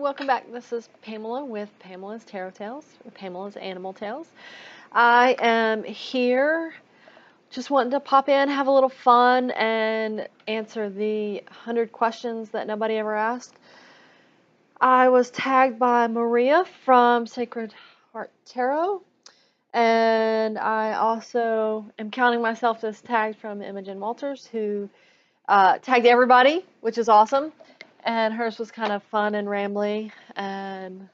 welcome back. This is Pamela with Pamela's Tarot Tales, or Pamela's Animal Tales. I am here just wanting to pop in, have a little fun, and answer the 100 questions that nobody ever asked. I was tagged by Maria from Sacred Heart Tarot, and I also am counting myself as tagged from Imogen Walters, who tagged everybody, which is awesome. And hers was kind of fun and rambly. And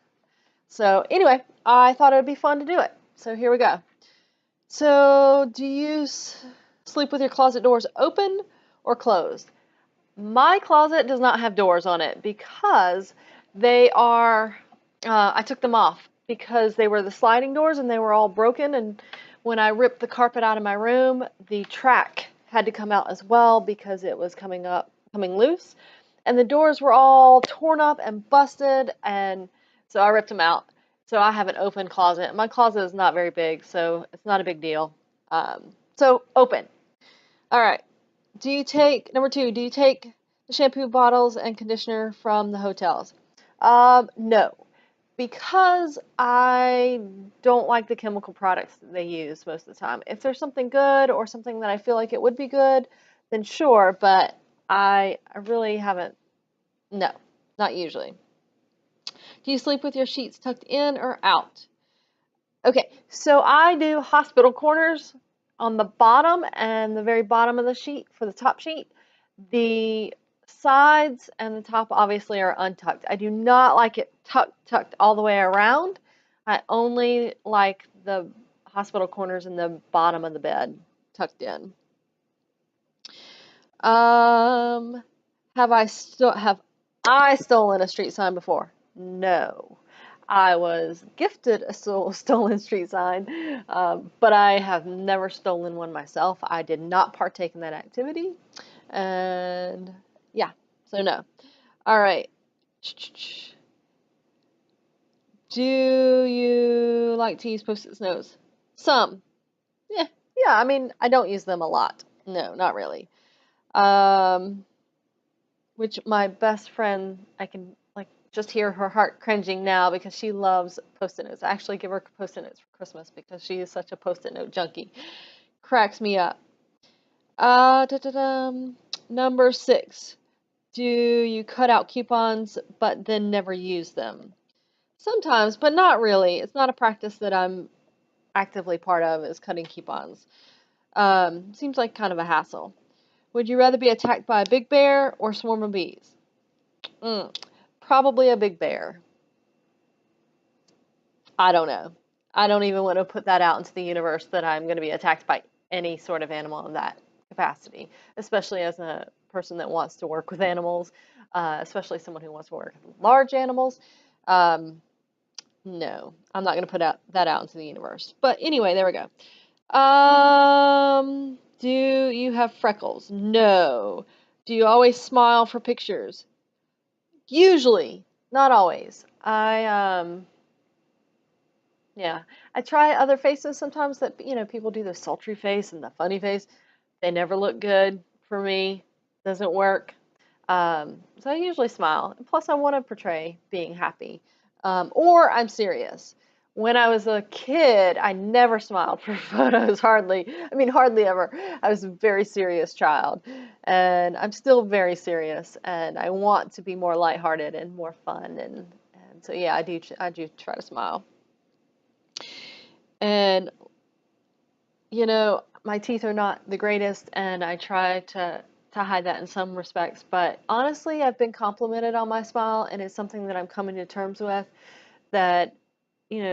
so anyway, I thought it would be fun to do it. So here we go. So do you sleep with your closet doors open or closed? My closet does not have doors on it because they are, I took them off because they were the sliding doors and they were all broken. And when I ripped the carpet out of my room, the track had to come out as well because it was coming loose. And the doors were all torn up and busted, and so I ripped them out. So I have an open closet. My closet is not very big, so it's not a big deal. So open. All right. Number 2, do you take the shampoo bottles and conditioner from the hotels? No, because I don't like the chemical products that they use most of the time. If there's something good or something that I feel like it would be good, then sure, but I really haven't. No, not usually. Do you sleep with your sheets tucked in or out? Okay, so I do hospital corners on the bottom and the very bottom of the sheet for the top sheet. The sides and the top obviously are untucked. I do not like it tucked all the way around. I only like the hospital corners in the bottom of the bed tucked in. Have I stolen a street sign before? No. I was gifted a stolen street sign, but I have never stolen one myself. I did not partake in that activity. And yeah, so no. All right. Do you like to use Post-it notes? Some. Yeah, I mean, I don't use them a lot. No, not really. Which my best friend, I can like just hear her heart cringing now because she loves Post-it notes. I actually give her Post-it notes for Christmas because she is such a Post-it note junkie. Cracks me up. Number 6. Do you cut out coupons but then never use them? Sometimes, but not really. It's not a practice that I'm actively part of, is cutting coupons. Seems like kind of a hassle. Would you rather be attacked by a big bear or swarm of bees? Probably a big bear. I don't know. I don't even want to put that out into the universe that I'm going to be attacked by any sort of animal in that capacity, especially as a person that wants to work with animals, especially someone who wants to work with large animals. No, I'm not going to put that out into the universe. But anyway, there we go. Do you have freckles? No. Do you always smile for pictures? Usually, not always. Yeah, I try other faces sometimes that, people do the sultry face and the funny face. They never look good for me. Doesn't work. So I usually smile. And plus, I want to portray being happy. Or I'm serious. When I was a kid, I never smiled for photos, hardly. I mean, hardly ever. I was a very serious child, and I'm still very serious, and I want to be more lighthearted and more fun, and so yeah, I do try to smile. And my teeth are not the greatest, and I try to hide that in some respects, but honestly, I've been complimented on my smile, and it's something that I'm coming to terms with, that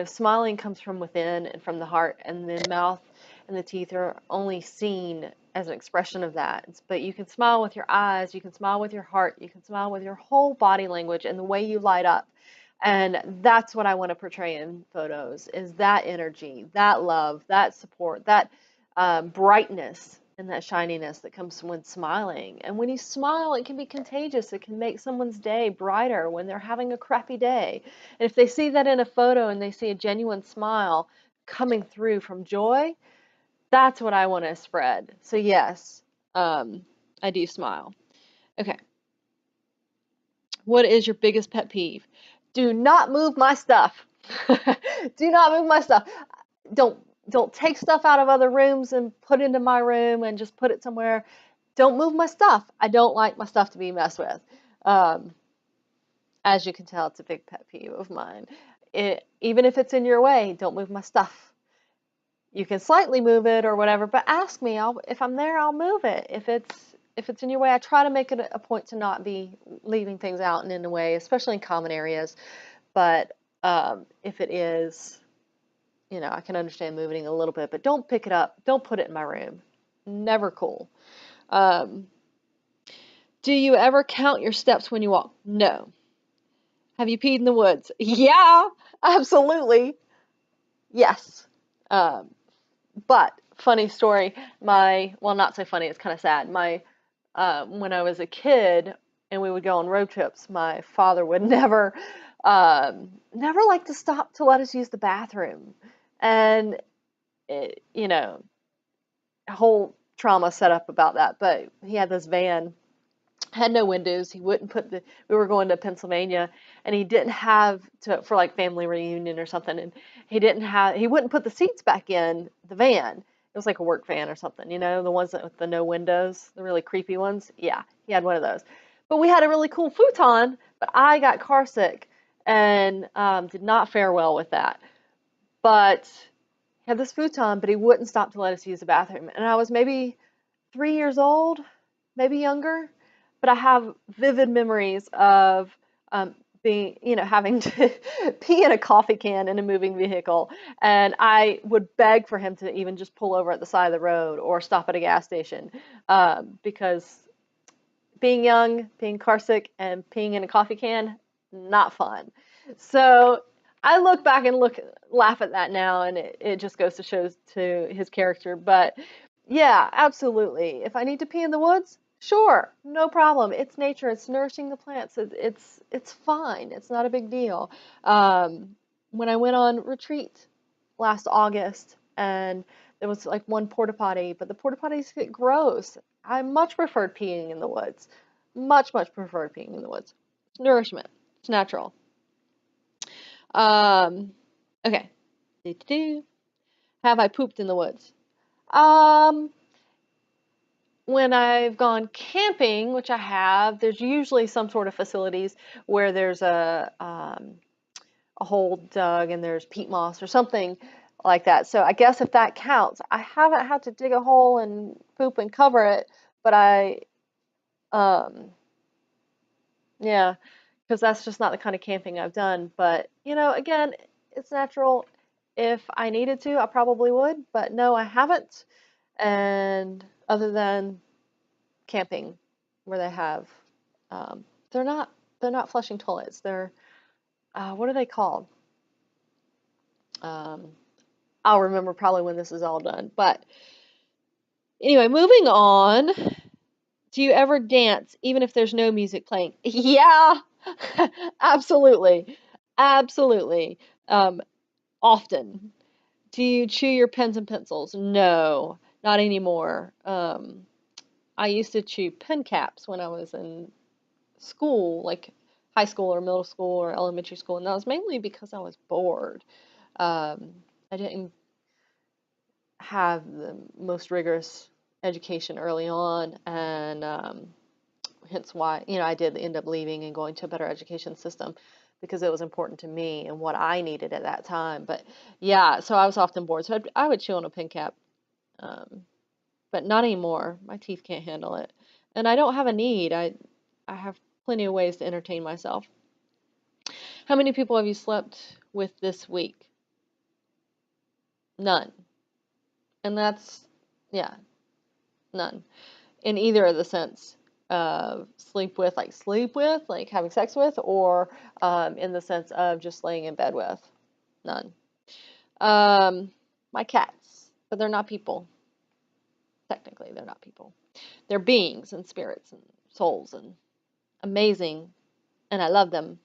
smiling comes from within and from the heart, and the mouth and the teeth are only seen as an expression of that. But you can smile with your eyes, you can smile with your heart, you can smile with your whole body language and the way you light up. And that's what I want to portray in photos, is that energy, that love, that support, that brightness and that shininess that comes when smiling. And when you smile, it can be contagious. It can make someone's day brighter when they're having a crappy day. And if they see that in a photo and they see a genuine smile coming through from joy, that's what I want to spread. So yes, I do smile. Okay. What is your biggest pet peeve? Do not move my stuff. Do not move my stuff. Don't don't take stuff out of other rooms and put into my room and just put it somewhere. Don't move my stuff. I don't like my stuff to be messed with. Um, as you can tell, it's a big pet peeve of mine. Even if it's in your way, don't move my stuff. You can slightly move it or whatever, but ask me. If I'm there, I'll move it. If it's in your way, I try to make it a point to not be leaving things out and in the way, especially in common areas. But if it is, I can understand moving a little bit, but don't pick it up. Don't put it in my room. Never cool. Um, do you ever count your steps when you walk? No. Have you peed in the woods? Yeah, absolutely. Yes. Um, but funny story, well, not so funny, it's kind of sad. When I was a kid and we would go on road trips, my father would never like to stop to let us use the bathroom. And, a whole trauma set up about that. But he had this van, had no windows. He wouldn't we were going to Pennsylvania and he didn't have for like family reunion or something. And he wouldn't put the seats back in the van. It was like a work van or something, the ones with the no windows, the really creepy ones. Yeah, he had one of those. But we had a really cool futon, but I got car sick and did not fare well with that. But he had this futon, but he wouldn't stop to let us use the bathroom. And I was maybe 3 years old, maybe younger, but I have vivid memories of having to pee in a coffee can in a moving vehicle. And I would beg for him to even just pull over at the side of the road or stop at a gas station because being young, being car sick, and peeing in a coffee can, not fun. So I look back and laugh at that now, and it just goes to show to his character. But yeah, absolutely. If I need to pee in the woods, sure, no problem. It's nature. It's nourishing the plants. It's fine. It's not a big deal. When I went on retreat last August, and there was like one porta potty, but the porta potties get gross. I much preferred peeing in the woods. Much, much preferred peeing in the woods. It's nourishment. It's natural. Um, okay. Have I pooped in the woods? Um, when I've gone camping, which I have, there's usually some sort of facilities where there's a hole dug and there's peat moss or something like that. So I guess if that counts, I haven't had to dig a hole and poop and cover it, but um, yeah, because that's just not the kind of camping I've done. But, again, it's natural. If I needed to, I probably would, but no, I haven't. And other than camping, where they have, um, they're not they're not flushing toilets. They're what are they called? Um, I'll remember probably when this is all done. But anyway, moving on. Do you ever dance even if there's no music playing? Yeah, absolutely. Absolutely. Um, often. Do you chew your pens and pencils? No, not anymore. I used to chew pen caps when I was in school, like high school or middle school or elementary school, and that was mainly because I was bored. I didn't have the most rigorous education early on, and hence why, I did end up leaving and going to a better education system because it was important to me and what I needed at that time. But yeah, so I was often bored, so I would chew on a pen cap, um, but not anymore. My teeth can't handle it, and I don't have a need. I have plenty of ways to entertain myself. How many people have you slept with this week? None. And that's, yeah, none. In either of the sense of sleep with, like having sex with, or in the sense of just laying in bed with. None. My cats, but they're not people. Technically, they're not people. They're beings and spirits and souls and amazing, and I love them.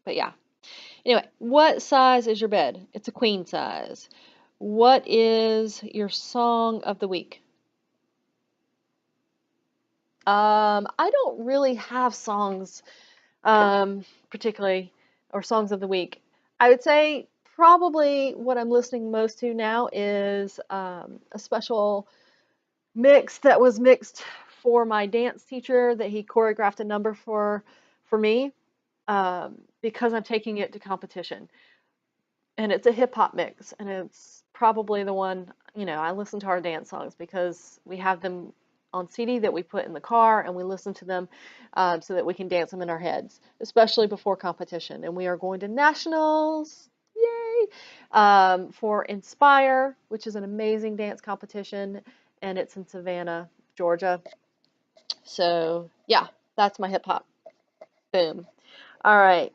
But yeah. Anyway, what size is your bed? It's a queen size. What is your song of the week? I don't really have songs. particularly, or songs of the week. I would say probably what I'm listening most to now is a special mix that was mixed for my dance teacher that he choreographed a number for me because I'm taking it to competition. And it's a hip hop mix, and it's probably the one, I listen to our dance songs because we have them on CD that we put in the car and we listen to them so that we can dance them in our heads, especially before competition. And we are going to nationals, yay, for Inspire, which is an amazing dance competition, and it's in Savannah, Georgia. So, yeah, that's my hip hop. Boom. All right.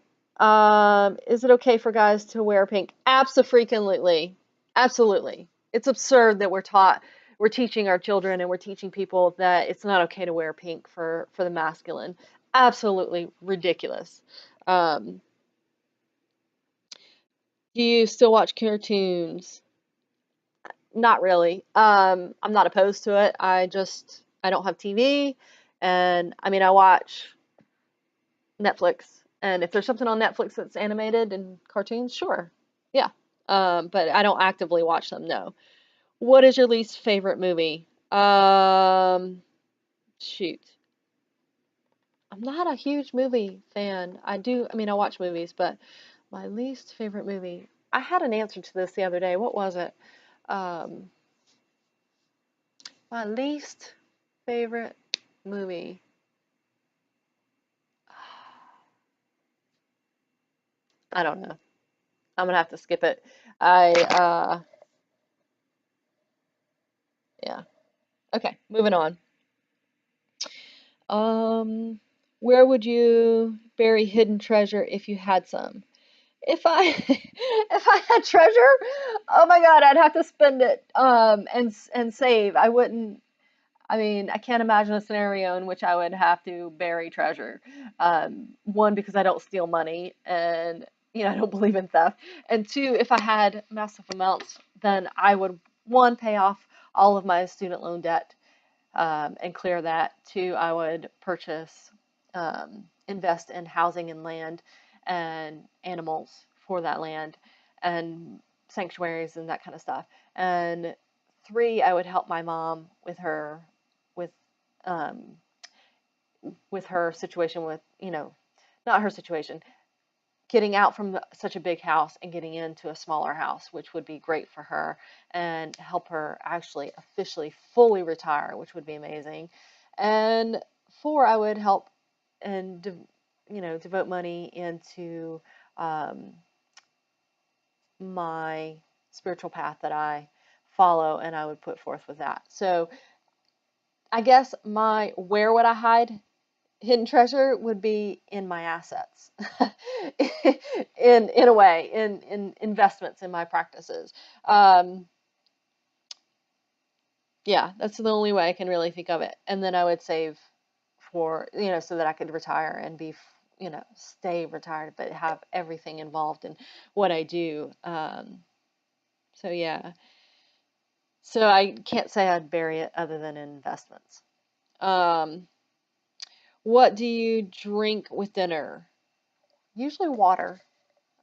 Is it okay for guys to wear pink? Absolutely. Absolutely. It's absurd that we're teaching our children and we're teaching people that it's not okay to wear pink for the masculine. Absolutely ridiculous. Um, do you still watch cartoons? Not really. I'm not opposed to it. I don't have TV, and I mean I watch Netflix. And if there's something on Netflix that's animated and cartoons, sure. Yeah. But I don't actively watch them, no. What is your least favorite movie? Shoot. I'm not a huge movie fan. I mean, I watch movies, but my least favorite movie. I had an answer to this the other day. What was it? Um, my least favorite movie. I don't know. I'm gonna have to skip it. Yeah. Okay, moving on. Um, where would you bury hidden treasure if you had some? If I if I had treasure, oh my God, I'd have to spend it and save. I wouldn't. I mean, I can't imagine a scenario in which I would have to bury treasure. One, because I don't steal money, and I don't believe in theft. And two, if I had massive amounts, then I would one pay off all of my student loan debt and clear that. Two, I would purchase, invest in housing and land and animals for that land and sanctuaries and that kind of stuff. And three, I would help my mom with um, with her situation with not her situation, getting out from such a big house and getting into a smaller house, which would be great for her and help her actually officially fully retire, which would be amazing. And four, I would help and devote money into um, my spiritual path that I follow, and I would put forth with that. So I guess my where would I hide hidden treasure would be in my assets, in a way, in investments in my practices. Um, yeah, that's the only way I can really think of it. And then I would save for so that I could retire and be stay retired, but have everything involved in what I do. So yeah, so I can't say I'd bury it other than in investments. Um, what do you drink with dinner? Usually water.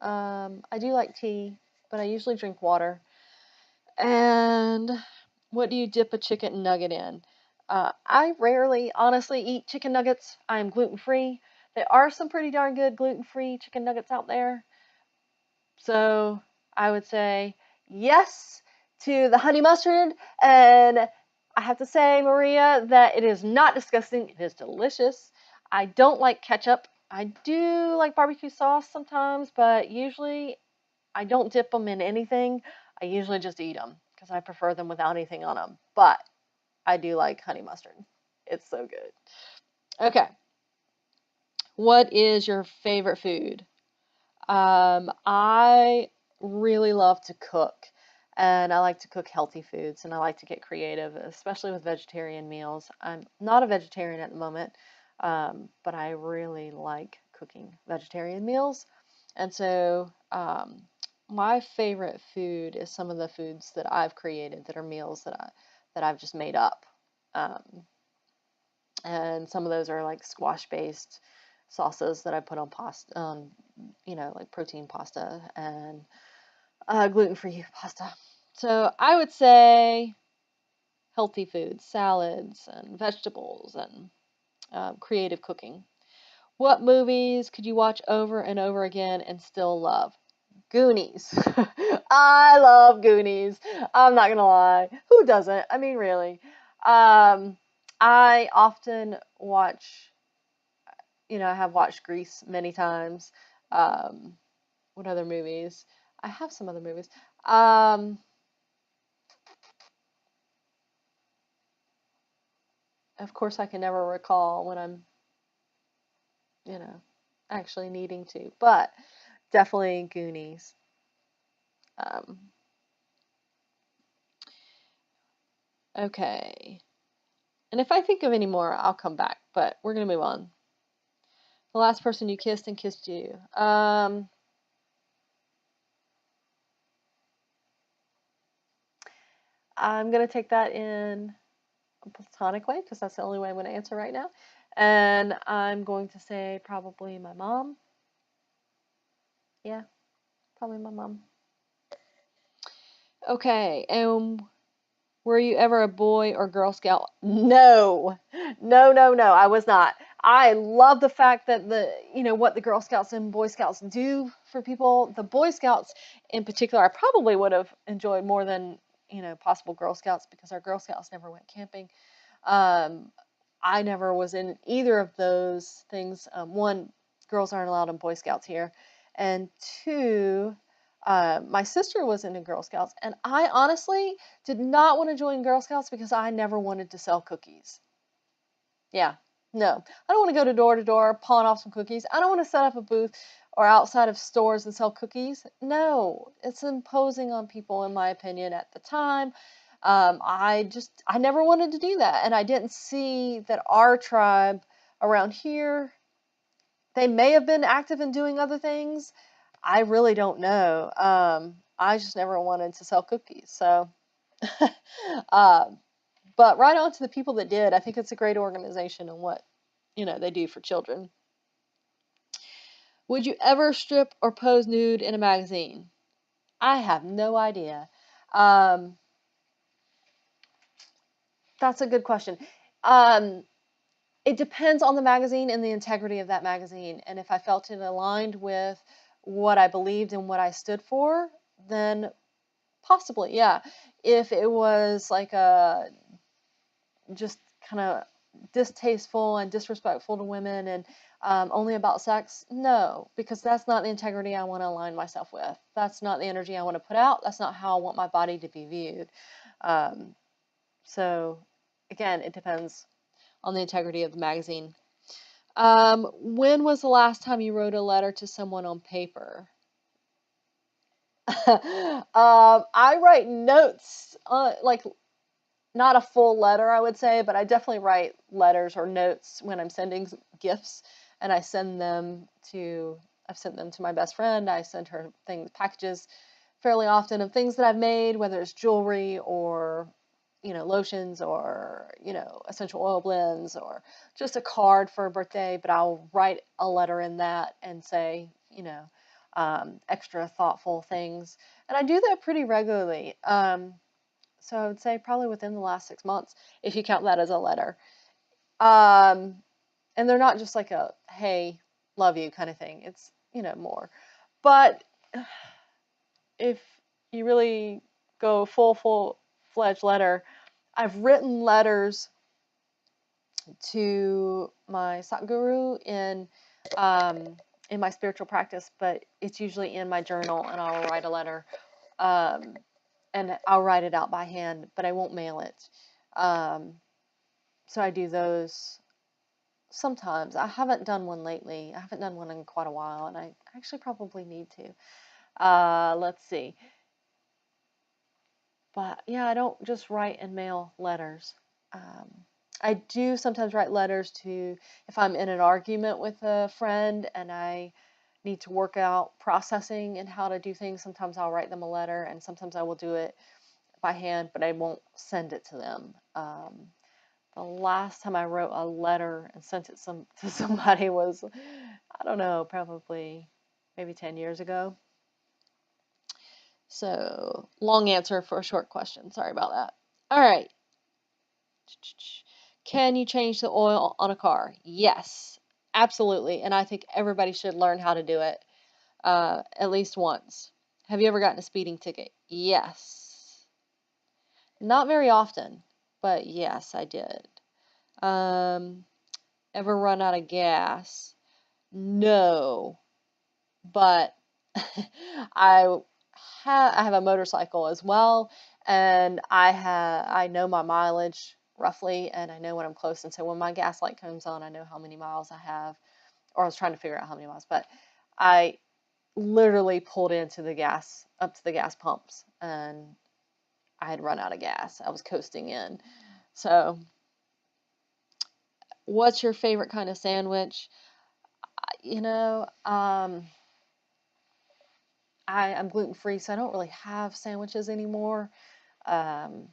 I do like tea, but I usually drink water. And what do you dip a chicken nugget in? I rarely, honestly, eat chicken nuggets. I'm gluten free. There are some pretty darn good gluten free chicken nuggets out there. So I would say yes to the honey mustard. And I have to say, Maria, that it is not disgusting. It is delicious. I don't like ketchup. I do like barbecue sauce sometimes, but usually I don't dip them in anything. I usually just eat them because I prefer them without anything on them. But I do like honey mustard. It's so good. Okay. What is your favorite food? I really love to cook, and I like to cook healthy foods, and I like to get creative, especially with vegetarian meals. I'm not a vegetarian at the moment, but I really like cooking vegetarian meals, and so my favorite food is some of the foods that I've created that are meals that I've just made up, um, and some of those are like squash based. sauces that I put on pasta, like protein pasta and gluten-free pasta. So I would say healthy foods, salads and vegetables and creative cooking. What movies could you watch over and over again and still love? Goonies. I love Goonies. I'm not gonna lie. Who doesn't? I mean, really. I often watch, I have watched Grease many times. Um, what other movies? I have some other movies. Um, of course, I can never recall when I'm, you know, actually needing to, but definitely Goonies. Um, okay. And if I think of any more, I'll come back, but we're going to move on. The last person you kissed and kissed you. I'm going to take that in a platonic way because that's the only way I'm going to answer right now. And I'm going to say probably my mom. Yeah, probably my mom. Okay, and were you ever a Boy or Girl Scout? No, no, no, no, I was not. I love the fact that what the Girl Scouts and Boy Scouts do for people. The Boy Scouts in particular, I probably would have enjoyed more than, possible Girl Scouts because our Girl Scouts never went camping. Um, I never was in either of those things. One, girls aren't allowed in Boy Scouts here, and two, my sister was in the Girl Scouts, and I honestly did not want to join Girl Scouts because I never wanted to sell cookies. Yeah, no, I don't want to go to door, pawn off some cookies. I don't want to set up a booth or outside of stores and sell cookies. No, it's imposing on people, in my opinion, at the time. I never wanted to do that. And I didn't see that our tribe around here, they may have been active in doing other things. I really don't know. I just never wanted to sell cookies. So, um, but right on to the people that did. I think it's a great organization and what, they do for children. Would you ever strip or pose nude in a magazine? I have no idea. Um, that's a good question. Um, it depends on the magazine and the integrity of that magazine. And if I felt it aligned with what I believed and what I stood for, then possibly, yeah. If it was like a just kind of distasteful and disrespectful to women and only about sex, no, because that's not the integrity I want to align myself with. That's not the energy I want to put out. That's not how I want my body to be viewed. Um, so, again, it depends on the integrity of the magazine. When was the last time you wrote a letter to someone on paper? I write notes, like not a full letter, I would say, but I definitely write letters or notes when I'm sending gifts, and I've sent them to my best friend. I send her packages fairly often of things that I've made, whether it's jewelry or, lotions or, essential oil blends or just a card for a birthday, but I'll write a letter in that and say, extra thoughtful things. And I do that pretty regularly. So I would say probably within the last 6 months, if you count that as a letter. Um, and they're not just like a, hey, love you kind of thing. It's, more. But if you really go full-fledged letter, I've written letters to my Satguru in my spiritual practice, but it's usually in my journal, and I'll write a letter. Um, and I'll write it out by hand, but I won't mail it. Um, so I do those sometimes. I haven't done one lately. I haven't done one in quite a while, and I actually probably need to. Let's see. But yeah, I don't just write and mail letters. Um, I do sometimes write letters to if I'm in an argument with a friend and I need to work out processing and how to do things. Sometimes I'll write them a letter, and sometimes I will do it by hand, but I won't send it to them. the last time I wrote a letter and sent it to somebody was, I don't know, probably maybe 10 years ago. So, long answer for a short question. Sorry about that. All right. Can you change the oil on a car? Yes, absolutely. And I think everybody should learn how to do it at least once. Have you ever gotten a speeding ticket? Yes. Not very often, but yes, I did. Ever run out of gas? No, but I have a motorcycle as well, and I know my mileage roughly, and I know when I'm close. And so when my gas light comes on, I know how many miles I have. Or I was trying to figure out how many miles, but I literally pulled up to the gas pumps, and I had run out of gas. I was coasting in. So, what's your favorite kind of sandwich? You know, I'm gluten free, so I don't really have sandwiches anymore. Um,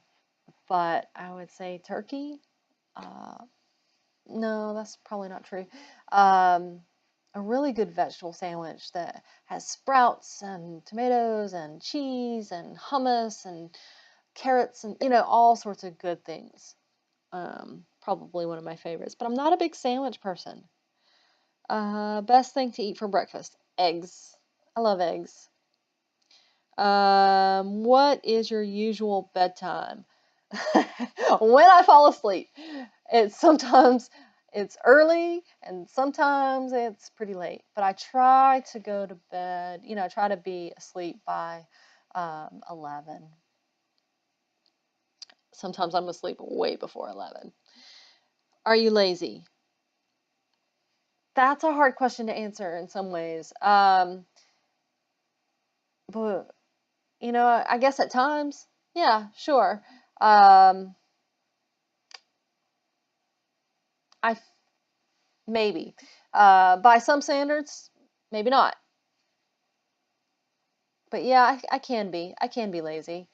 but I would say turkey. Uh, no, that's probably not true. Um, a really good vegetable sandwich that has sprouts and tomatoes and cheese and hummus and carrots and all sorts of good things. Probably one of my favorites, but I'm not a big sandwich person. Best thing to eat for breakfast? Eggs. I love eggs. What is your usual bedtime? When I fall asleep. Sometimes it's early and sometimes it's pretty late. But I try to go to bed, I try to be asleep by 11. Sometimes I'm asleep way before 11. Are you lazy? That's a hard question to answer in some ways. But I guess at times, yeah, sure. Um, I maybe by some standards, maybe not. But yeah, I can be. I can be lazy,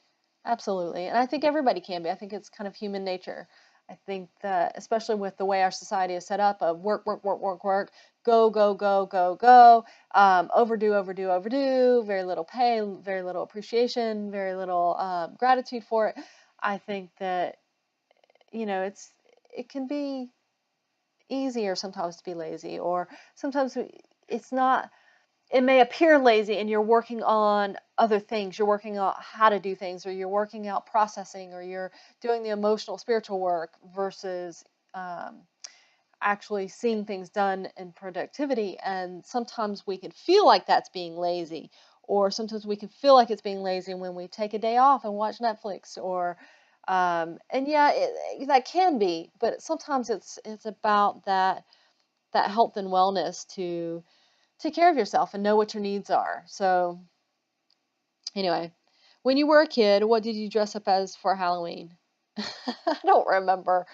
absolutely, and I think everybody can be. I think it's kind of human nature. I think that especially with the way our society is set up of work, work, work, work, work, go, go, go, go, go, overdo, overdo, overdo, very little pay, very little appreciation, very little gratitude for it. I think that it can be easier sometimes to be lazy, or sometimes it's not. It may appear lazy, and you're working on other things. You're working on how to do things, or you're working out processing, or you're doing the emotional, spiritual work versus um, actually seeing things done in productivity. And sometimes we can feel like that's being lazy, or sometimes we can feel like it's being lazy when we take a day off and watch Netflix, or and yeah, that can be, but sometimes it's about that health and wellness to take care of yourself and know what your needs are. So anyway, when you were a kid, what did you dress up as for Halloween? I don't remember.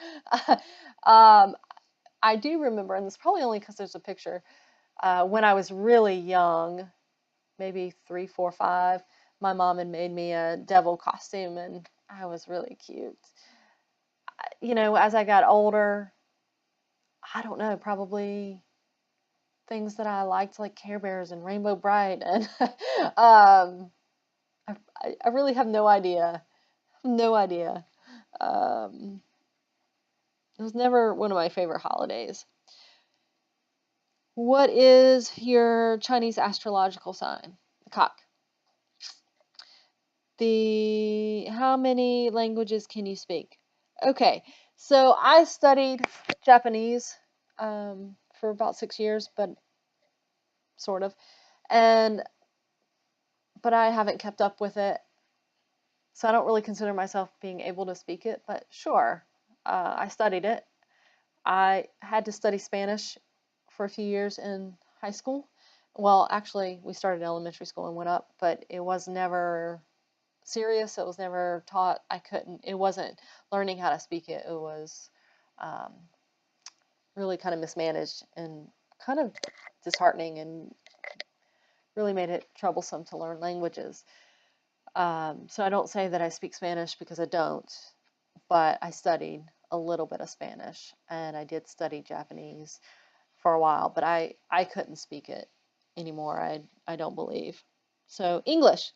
um, I do remember, and it's probably only because there's a picture. When I was really young, maybe 3, 4, 5, my mom had made me a devil costume, and I was really cute. As I got older, I don't know, probably things that I liked, like Care Bears and Rainbow Bright, and I really have no idea. No idea. Um, it was never one of my favorite holidays. What is your Chinese astrological sign? The cock. How many languages can you speak? Okay, so I studied Japanese for about 6 years, but sort of, and but I haven't kept up with it, so I don't really consider myself being able to speak it. But sure, I studied it. I had to study Spanish for a few years in high school. Well, actually, we started in elementary school and went up, but it was never serious. It was never taught. It wasn't learning how to speak it. It was um, really kind of mismanaged and kind of disheartening, and really made it troublesome to learn languages. So I don't say that I speak Spanish because I don't, but I studied a little bit of Spanish, and I did study Japanese for a while, but I couldn't speak it anymore. I don't believe. So English.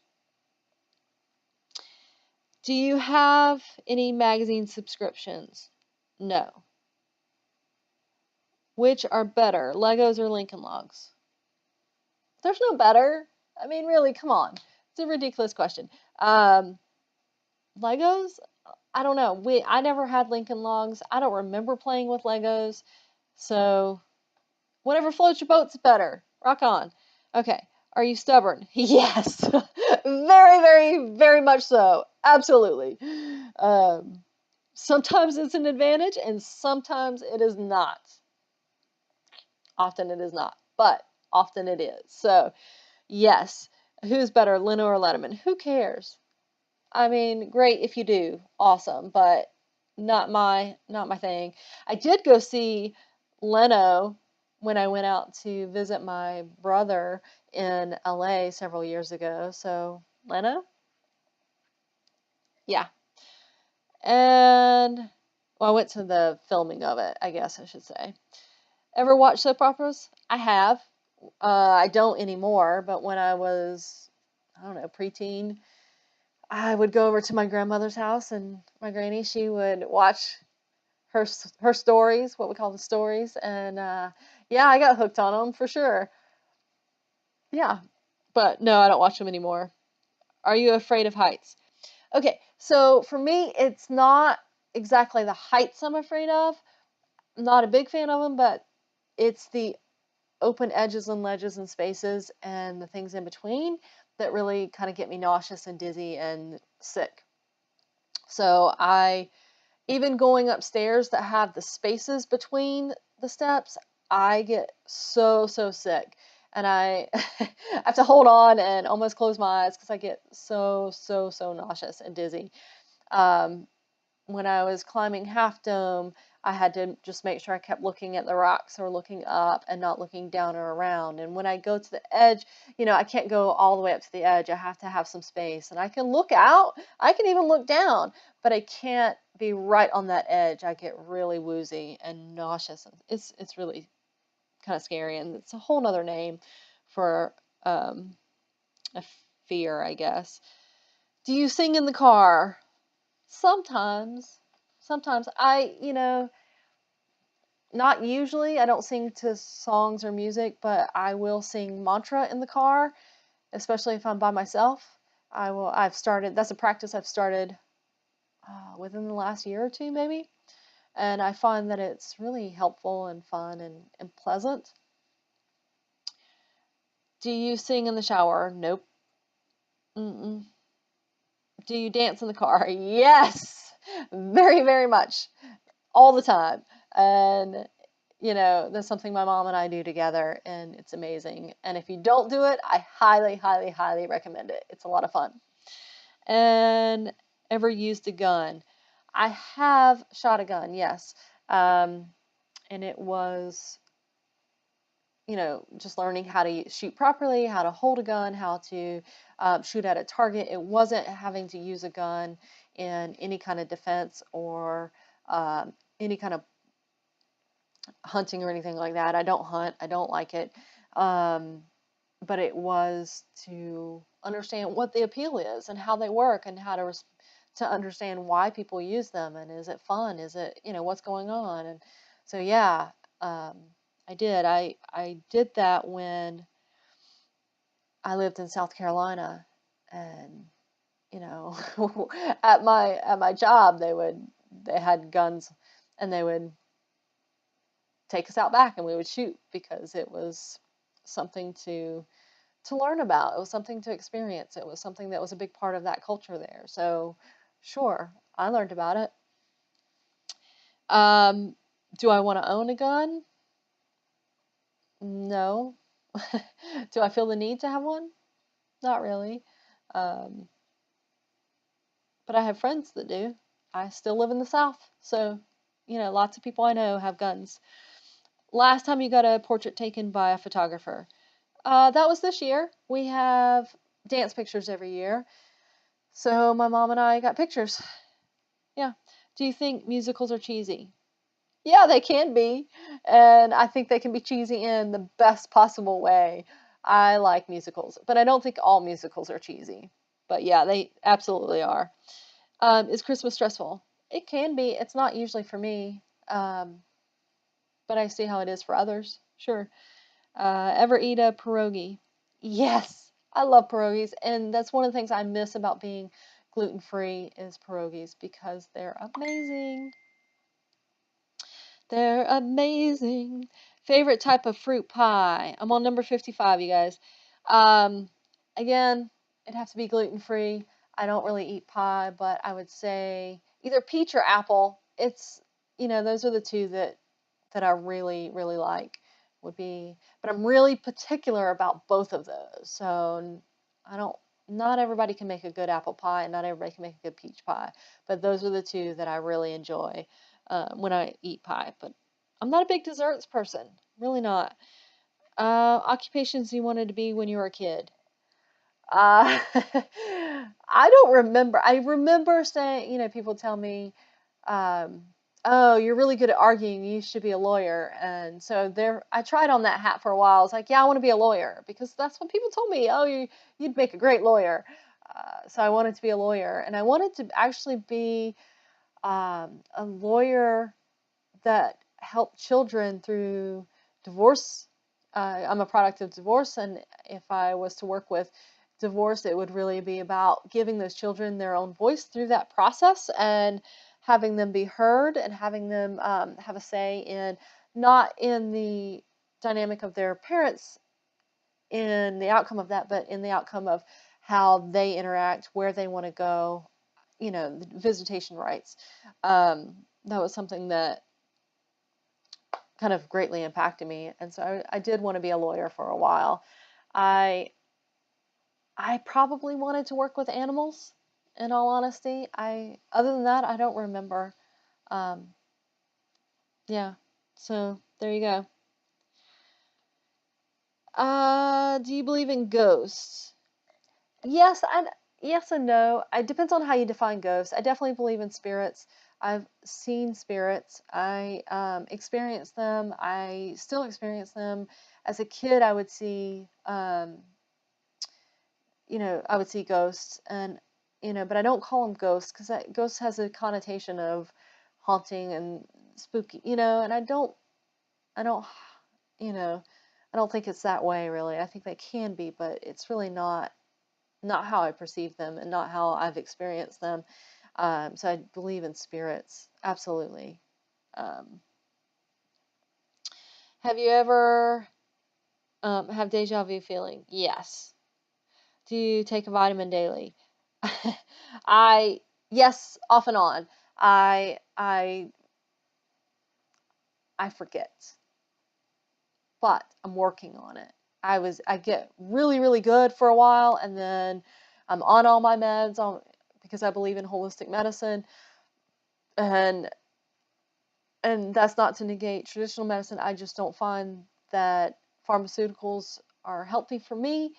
Do you have any magazine subscriptions? No. Which are better, Legos or Lincoln Logs? There's no better. I mean, really, come on. It's a ridiculous question. Legos? I don't know. I never had Lincoln Logs. I don't remember playing with Legos. So whatever floats your boat's better. Rock on. Okay. Are you stubborn? Yes. Very, very, very much so. Absolutely. Sometimes it's an advantage and sometimes it is not. Often it is not, but often it is. So, yes. Who's better, Leno or Letterman? Who cares? I mean, great if you do. Awesome, but not my thing. I did go see Leno when I went out to visit my brother in LA several years ago. So, Leno? Yeah. And well, I went to the filming of it, I guess I should say. Ever watch soap operas? I have. I don't anymore, but when I was, I don't know, preteen, I would go over to my grandmother's house, and my granny, she would watch her stories, what we call the stories, and yeah, I got hooked on them for sure. Yeah, but no, I don't watch them anymore. Are you afraid of heights? Okay, so for me, it's not exactly the heights I'm afraid of. I'm not a big fan of them, but it's the open edges and ledges and spaces and the things in between that really kind of get me nauseous and dizzy and sick. So even going upstairs that have the spaces between the steps, I get so sick. And I have to hold on and almost close my eyes because I get so nauseous and dizzy. Um, when I was climbing Half Dome, I had to just make sure I kept looking at the rocks or looking up and not looking down or around. And when I go to the edge, I can't go all the way up to the edge. I have to have some space. And I can look out, I can even look down, but I can't be right on that edge. I get really woozy and nauseous. It's really kind of scary. And it's a whole nother name for a fear, I guess. Do you sing in the car? Sometimes. Sometimes not usually. I don't sing to songs or music, but I will sing mantra in the car, especially if I'm by myself. I've started, that's a practice I've started within the last year or two, maybe. And I find that it's really helpful and fun and pleasant. Do you sing in the shower? Nope. Mm-mm. Do you dance in the car? Yes, very, very much. All the time. And, that's something my mom and I do together, and it's amazing. And if you don't do it, I highly, highly, highly recommend it. It's a lot of fun. And ever used a gun? I have shot a gun, yes. And it was, just learning how to shoot properly, how to hold a gun, how to shoot at a target. It wasn't having to use a gun in any kind of defense or any kind of hunting or anything like that. I don't hunt. I don't like it. But it was to understand what the appeal is and how they work and how to understand why people use them and is it fun? Is it, what's going on? And so, yeah, I did. I did that when I lived in South Carolina, and at my job they had guns, and they would take us out back and we would shoot because it was something to learn about. It was something to experience. It was something that was a big part of that culture there. So, sure, I learned about it. Do I want to own a gun? No. Do I feel the need to have one? Not really. Um, but I have friends that do. I still live in the South, so lots of people I know have guns. Last time you got a portrait taken by a photographer? That was this year. We have dance pictures every year. So my mom and I got pictures. Yeah. Do you think musicals are cheesy? Yeah, they can be. And I think they can be cheesy in the best possible way. I like musicals, but I don't think all musicals are cheesy. But yeah, they absolutely are. Is Christmas stressful? It can be. It's not usually for me, but I see how it is for others. Sure. Ever eat a pierogi? Yes, I love pierogies, and that's one of the things I miss about being gluten-free is pierogies because they're amazing. They're amazing. Favorite type of fruit pie? I'm on number 55, you guys. Um, Again, it'd have to be gluten-free. I don't really eat pie, but I would say either peach or apple. Those are the two that I really, really like would be, but I'm really particular about both of those. So I don't, not everybody can make a good apple pie and not everybody can make a good peach pie, but those are the two that I really enjoy when I eat pie. But I'm not a big desserts person, really not. Occupations you wanted to be when you were a kid? I don't remember. I remember saying, people tell me, um, "Oh, you're really good at arguing. You should be a lawyer." And so I tried on that hat for a while. I was like, "Yeah, I want to be a lawyer," because that's what people told me. "Oh, you'd make a great lawyer." So I wanted to be a lawyer, and I wanted to actually be a lawyer that help children through divorce. I'm a product of divorce, and if I was to work with divorce, it would really be about giving those children their own voice through that process and having them be heard and having them have a say in not in the dynamic of their parents in the outcome of that, but in the outcome of how they interact, where they want to go, the visitation rights. That was something that kind of greatly impacted me. And so I did want to be a lawyer for a while. I I probably wanted to work with animals, in all honesty. Other than that, I don't remember. Um, yeah. So there you go. Do you believe in ghosts? Yes, yes and no. It depends on how you define ghosts. I definitely believe in spirits. I've seen spirits. I experienced them. I still experience them. As a kid, I would see, I would see ghosts, and but I don't call them ghosts because ghosts has a connotation of haunting and spooky, and I don't, you know, I don't think it's that way really. I think they can be, but it's really not how I perceive them and not how I've experienced them. So I believe in spirits, absolutely. Um, have you ever have deja vu feeling? Yes. Do you take a vitamin daily? I yes, off and on. I I I forget, but I'm working on it. I get really really good for a while, and then I'm on all my meds because I believe in holistic medicine, and that's not to negate traditional medicine. I just don't find that pharmaceuticals are healthy for me,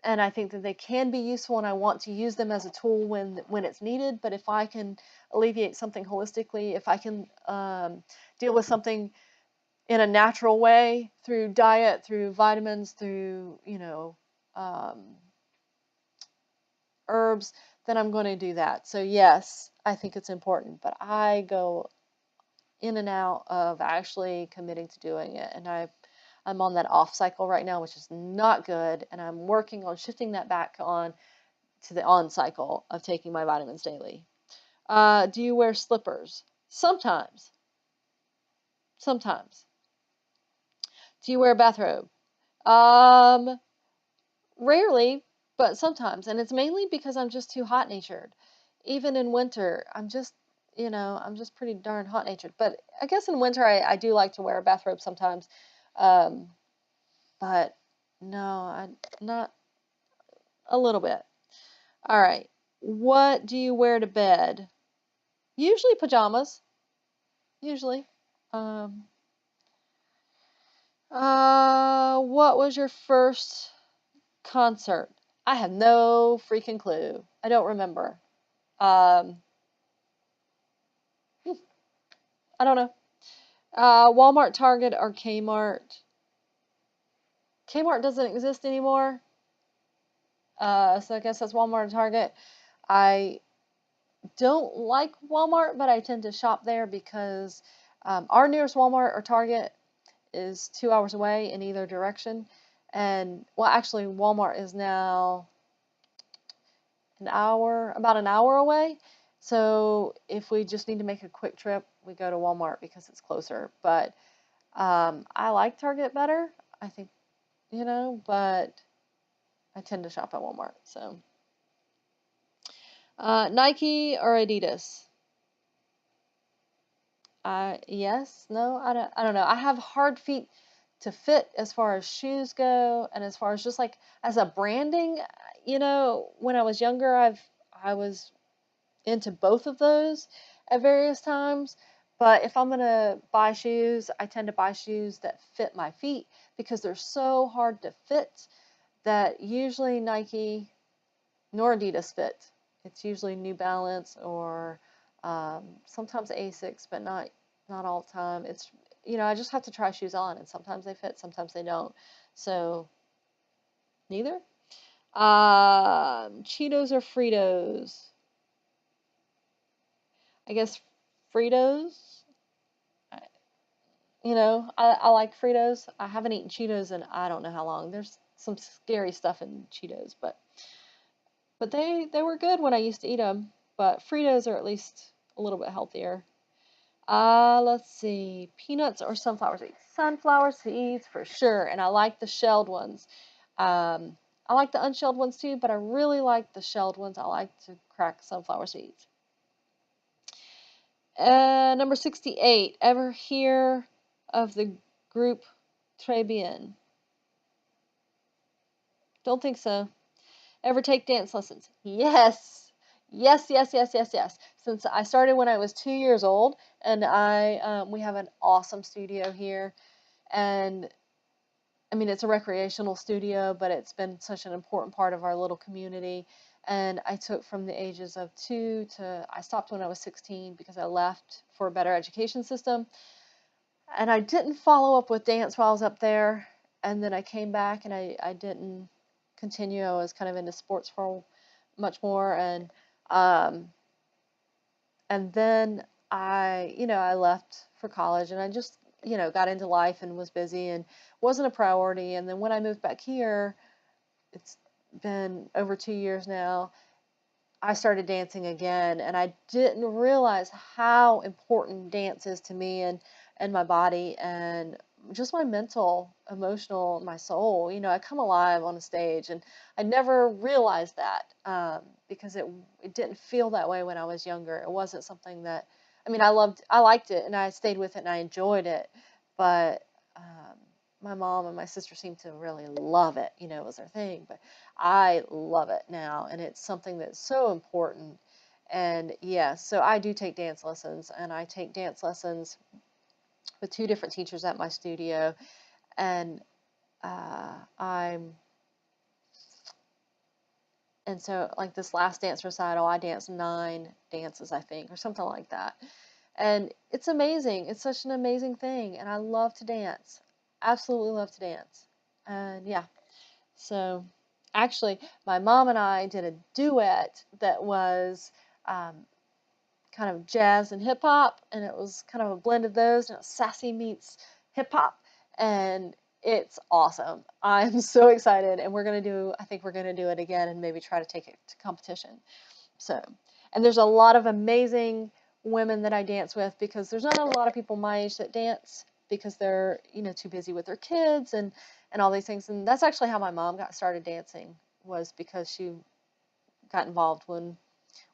and I think that they can be useful, and I want to use them as a tool when it's needed. But if I can alleviate something holistically, if I can deal with something in a natural way through diet, through vitamins, through um, herbs, then I'm going to do that. So yes, I think it's important, but I go in and out of actually committing to doing it, and I'm on that off cycle right now, which is not good, and I'm working on shifting that back on to the on cycle of taking my vitamins daily. Do you wear slippers? Sometimes. Sometimes. Do you wear a bathrobe? Um, Rarely, but sometimes. And it's mainly because I'm just too hot natured. Even in winter, I'm just pretty darn hot natured. But I guess in winter, I do like to wear a bathrobe sometimes. Um, but no, not a little bit. All right. What do you wear to bed? Usually pajamas. Usually. Um, what was your first concert? I have no freaking clue. I don't remember. Um, I don't know. Walmart, Target, or Kmart. Kmart doesn't exist anymore. So I guess that's Walmart or Target. I don't like Walmart, but I tend to shop there because our nearest Walmart or Target is 2 hours away in either direction. And well, actually, Walmart is now about an hour away. So if we just need to make a quick trip, we go to Walmart because it's closer. But I like Target better, I think, but I tend to shop at Walmart. So Nike or Adidas? Yes, no, I don't know. I have hard feet to fit as far as shoes go, and as far as just like as a branding, when I was younger, I was into both of those at various times. But if I'm gonna buy shoes, I tend to buy shoes that fit my feet because they're so hard to fit that usually Nike nor Adidas fit. It's usually New Balance or sometimes Asics, but not all the time. It's I just have to try shoes on, and sometimes they fit, sometimes they don't. So neither. Cheetos or Fritos? I guess Fritos. I- I like Fritos. I haven't eaten Cheetos in I don't know how long. There's some scary stuff in Cheetos, but they were good when I used to eat them. But Fritos are at least a little bit healthier. Let's see, peanuts or sunflower seeds? Sunflower seeds for sure, and I like the shelled ones. I like the unshelled ones too, but I really like the shelled ones. I like to crack sunflower seeds. Number 68. Ever hear of the group Très Bien? Don't think so. Ever take dance lessons? Yes. Yes, yes, yes, yes, yes. Since I started when I was 2 years old, and we have an awesome studio here, and I mean it's a recreational studio, but it's been such an important part of our little community. And I took from the ages of 2 to I stopped when I was 16 because I left for a better education system. And I didn't follow up with dance while I was up there. And then I came back and I didn't continue. I was kind of into sports for much more. Um, and then I left for college and I just, got into life and was busy and wasn't a priority. And then when I moved back here, it's been over 2 years now. I started dancing again, and I didn't realize how important dance is to me and my body and just my mental, emotional, my soul. I come alive on a stage, and I never realized that because it didn't feel that way when I was younger. It wasn't something that I mean, I liked it, and I stayed with it, and I enjoyed it, but um, my mom and my sister seemed to really love it. It was their thing, but I love it now, and it's something that's so important. And yes, so I do take dance lessons, and I take dance lessons with two different teachers at my studio. And I'm and so like this last dance recital, I danced 9 dances, I think, or something like that. And it's amazing. It's such an amazing thing, and I love to dance. Absolutely love to dance. And yeah, so actually, my mom and I did a duet that was um, kind of jazz and hip hop, and it was kind of a blend of those, and it was sassy meets hip hop, and it's awesome. I'm so excited, and I think we're gonna do it again, and maybe try to take it to competition. So, and there's a lot of amazing women that I dance with because there's not a lot of people my age that dance because they're, too busy with their kids and all these things. And that's actually how my mom got started dancing was because she got involved when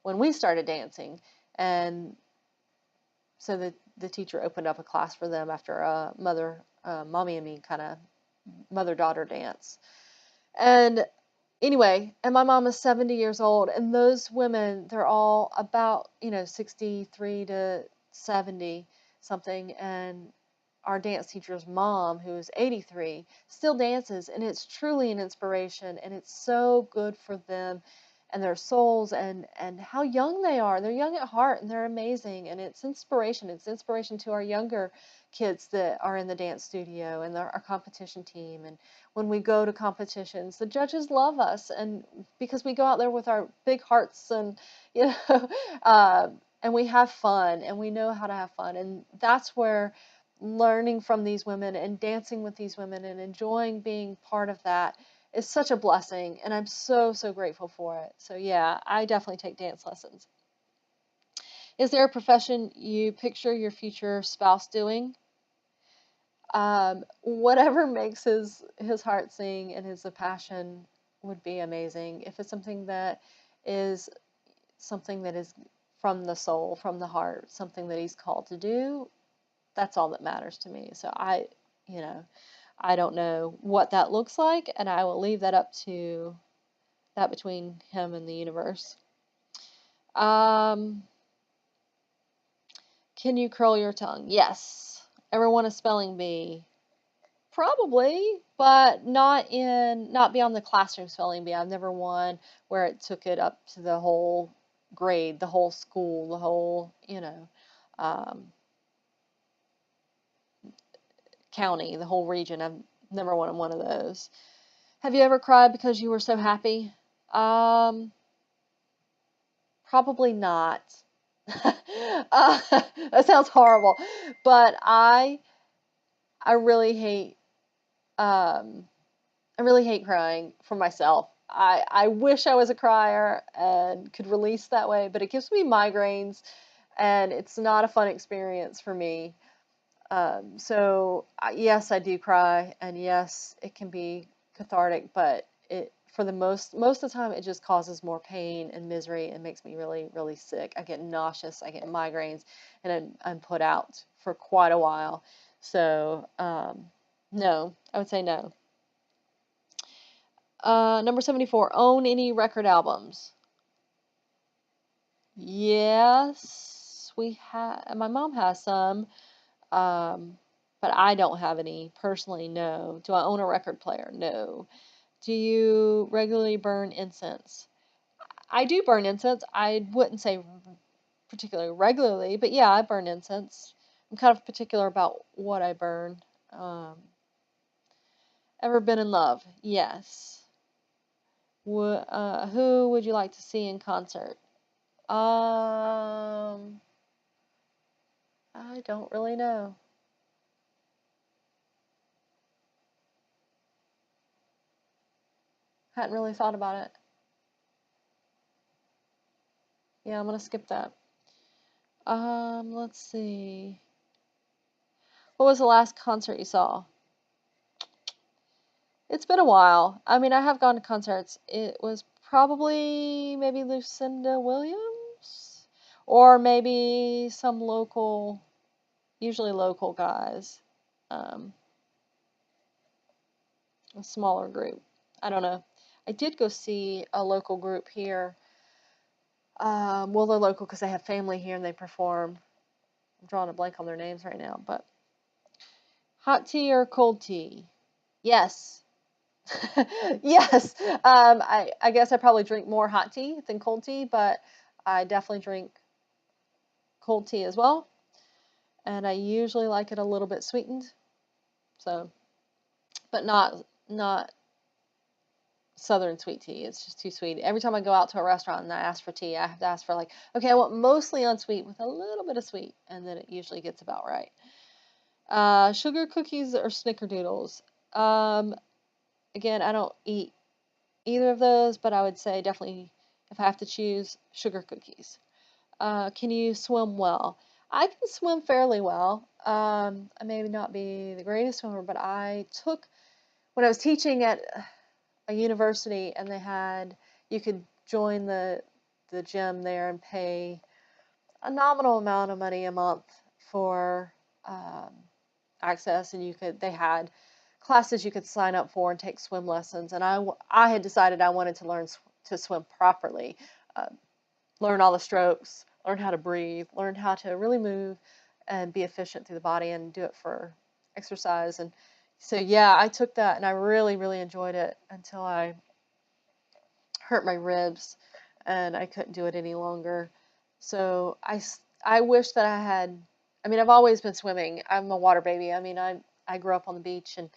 we started dancing. And so the teacher opened up a class for them after a mommy and me kind of mother-daughter dance. And anyway, and my mom is 70 years old, and those women, they're all about, 63 to 70 something, and our dance teacher's mom, who is 83, still dances, and it's truly an inspiration, and it's so good for them. and their souls, and how young they are. They're young at heart and they're amazing, and it's inspiration. It's inspiration to our younger kids that are in the dance studio and our competition team. And when we go to competitions, the judges love us, and because we go out there with our big hearts, and you know, and we have fun, and we know how to have fun, and that's where learning from these women and dancing with these women and enjoying being part of that is such a blessing, and I'm so, so grateful for it. So yeah, I definitely take dance lessons. Is there a profession you picture your future spouse doing? Whatever makes his heart sing and his passion would be amazing. If it's is something that is from the soul, from the heart, something that he's called to do, that's all that matters to me. So you know, I don't know what that looks like, and I will leave that up to that between him and the universe. Um, can you curl your tongue? Yes. Ever want a spelling bee? Probably, but not beyond the classroom spelling bee. I've never won where it took it up to the whole grade, the whole school, the whole, um, county, the whole region. I've never won one of those. Have you ever cried because you were so happy? Um, Probably not. That sounds horrible, but I really hate um, I really hate crying for myself. I wish I was a crier and could release that way, but it gives me migraines, and it's not a fun experience for me. Yes, I do cry, and yes, it can be cathartic, but it for the most of the time it just causes more pain and misery and makes me really, really sick. I get nauseous, I get migraines, and I'm put out for quite a while. So, no, I would say no. Number 74, own any record albums? Yes, we have. My mom has some. Um, but I don't have any personally, no. Do I own a record player? No. Do you regularly burn incense? I do burn incense. I wouldn't say particularly regularly, but yeah, I burn incense. I'm kind of particular about what I burn. Um, Ever been in love? Yes. Who would you like to see in concert? I don't really know. Hadn't really thought about it. Yeah, I'm gonna skip that. Let's see. What was the last concert you saw? It's been a while. I mean, I have gone to concerts. It was probably maybe Lucinda Williams or maybe some local, usually local guys. Um, a smaller group. I don't know. I did go see a local group here. Well, they're local because they have family here and they perform. I'm drawing a blank on their names right now, but hot tea or cold tea? Yes. Yes. I guess I probably drink more hot tea than cold tea, but I definitely drink cold tea as well. And I usually like it a little bit sweetened. So, but not southern sweet tea. It's just too sweet. Every time I go out to a restaurant and I ask for tea, I have to ask for like, okay, I want mostly unsweet with a little bit of sweet, and then it usually gets about right. Sugar cookies or snickerdoodles? Um, Again, I don't eat either of those, but I would say definitely if I have to choose, sugar cookies. Can you swim well? I can swim fairly well. I may not be the greatest swimmer, but when I was teaching at a university and you could join the gym there and pay a nominal amount of money a month for um, access, and they had classes you could sign up for and take swim lessons. And I had decided I wanted to learn to swim properly, uh, learn all the strokes, learn how to breathe, learn how to really move and be efficient through the body and do it for exercise. And so, yeah, I took that and I really, really enjoyed it until I hurt my ribs. and I couldn't do it any longer. So I wish that I had, I mean, I've always been swimming. I'm a water baby. I mean, I grew up on the beach, and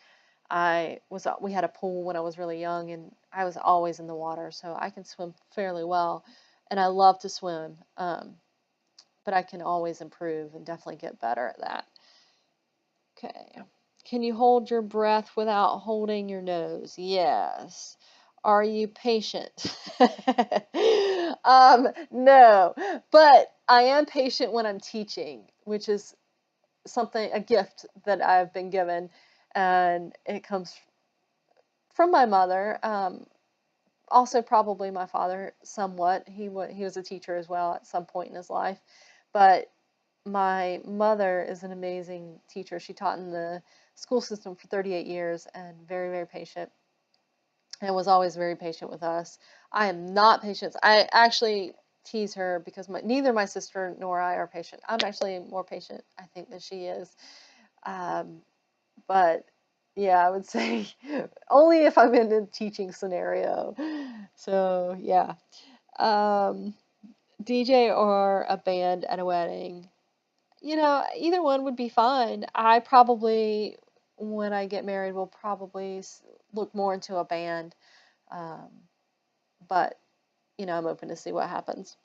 we had a pool when I was really young, and I was always in the water, so I can swim fairly well, and I love to swim. But I can always improve and definitely get better at that. Okay. Can you hold your breath without holding your nose? Yes. Are you patient? No, but I am patient when I'm teaching, which is a gift that I've been given, and it comes from my mother. Also probably my father somewhat. He was a teacher as well at some point in his life, but my mother is an amazing teacher. She taught in the school system for 38 years and very, very patient, and was always very patient with us. I am not patient. I actually tease her because neither my sister nor I are patient. I'm actually more patient, I think, than she is. Um, but yeah, I would say only if I'm in a teaching scenario. So yeah. DJ or a band at a wedding? Either one would be fine. I probably, when I get married, will probably look more into a band. Um, but, I'm open to see what happens.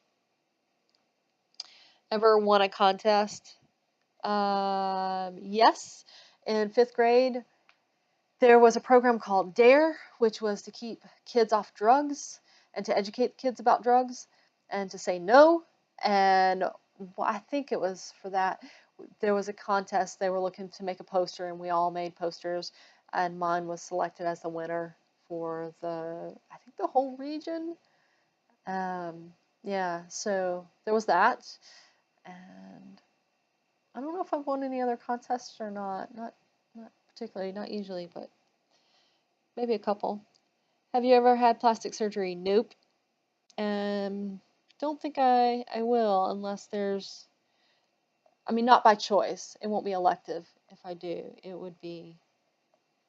Ever won a contest? Yes. In fifth grade, there was a program called DARE, which was to keep kids off drugs and to educate kids about drugs and to say no. And I think it was for that. There was a contest. They were looking to make a poster, and we all made posters. And mine was selected as the winner for I think the whole region. Yeah, so there was that. And I don't know if I've won any other contests or not. Not particularly, not usually, but maybe a couple. Have you ever had plastic surgery? Nope. Don't think I will unless I mean, not by choice. It won't be elective if I do. It would be,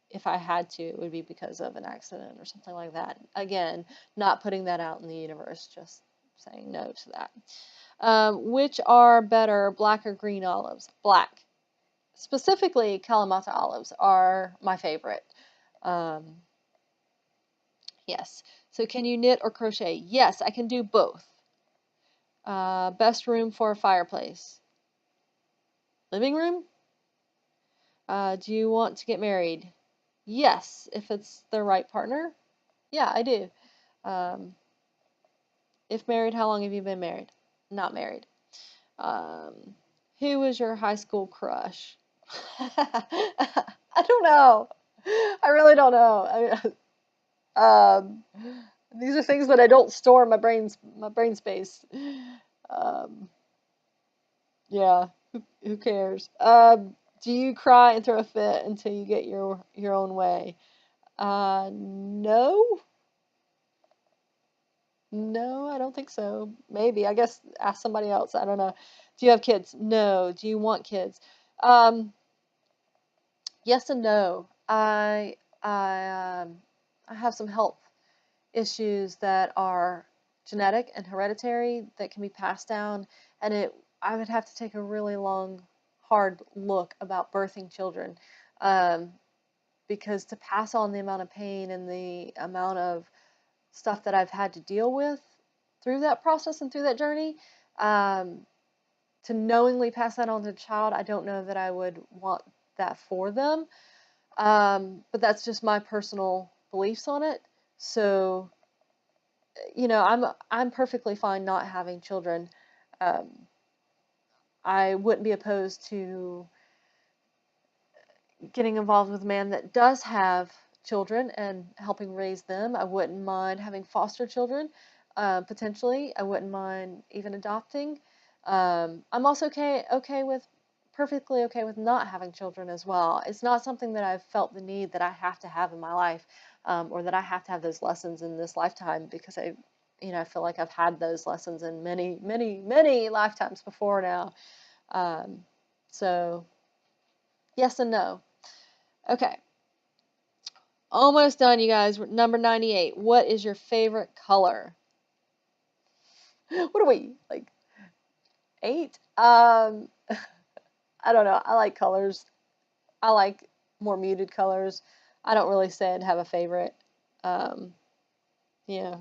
if I had to, it would be because of an accident or something like that. Again, not putting that out in the universe, just saying no to that. Which are better, black or green olives? Black. Specifically, Kalamata olives are my favorite. Yes. So can you knit or crochet? Yes, I can do both. Best room for a fireplace? Living room? Do you want to get married? Yes, if it's the right partner. Yeah, I do. Um, if married, how long have you been married? Not married. Who was your high school crush? I don't know. I really don't know. These are things that I don't store in my brain space. Um, yeah, who cares? Do you cry and throw a fit until you get your own way? No. No, I don't think so. Maybe. I guess ask somebody else. I don't know. Do you have kids? No. Do you want kids? Um, yes and no. I have some health issues that are genetic and hereditary that can be passed down, and I would have to take a really long, hard look about birthing children, um, because to pass on the amount of pain and the amount of stuff that I've had to deal with through that process and through that journey, um, to knowingly pass that on to a child, I don't know that I would want that for them. But that's just my personal beliefs on it. So, I'm perfectly fine not having children. Um, I wouldn't be opposed to getting involved with a man that does have children and helping raise them. I wouldn't mind having foster children, potentially. I wouldn't mind even adopting. I'm also perfectly okay with not having children as well. It's not something that I've felt the need that I have to have in my life, or that I have to have those lessons in this lifetime, because I feel like I've had those lessons in many, many, many lifetimes before now. Um, so yes and no. Okay. Almost done, you guys. Number 98. What is your favorite color? What are we, like 8? I don't know. I like colors. I like more muted colors. I don't really say I'd have a favorite. Um, yeah.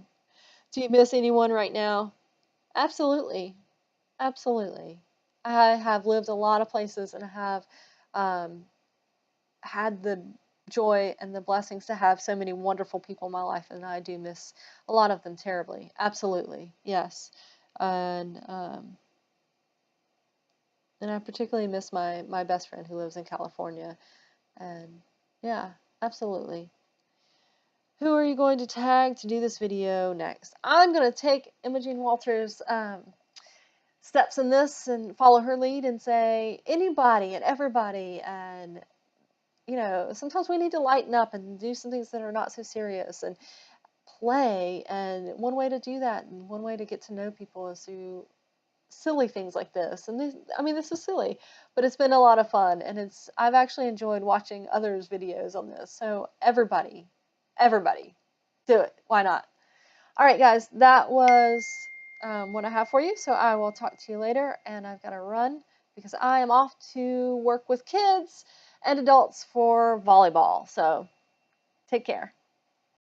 Do you miss anyone right now? Absolutely. Absolutely. I have lived a lot of places and I have um, had the joy and the blessings to have so many wonderful people in my life, and I do miss a lot of them terribly. Absolutely. Yes. And and I particularly miss my best friend who lives in California. And yeah, absolutely. Who are you going to tag to do this video next? I'm going to take Imogen Walters' steps in this and follow her lead and say anybody and everybody. And, you know, sometimes we need to lighten up and do some things that are not so serious and play. And one way to do that and one way to get to know people is through silly things like this. And this, I mean, this is silly, but it's been a lot of fun. And I've actually enjoyed watching others' videos on this. So everybody, do it. Why not? All right, guys, that was what I have for you. So I will talk to you later, and I've got to run because I am off to work with kids and adults for volleyball. So take care.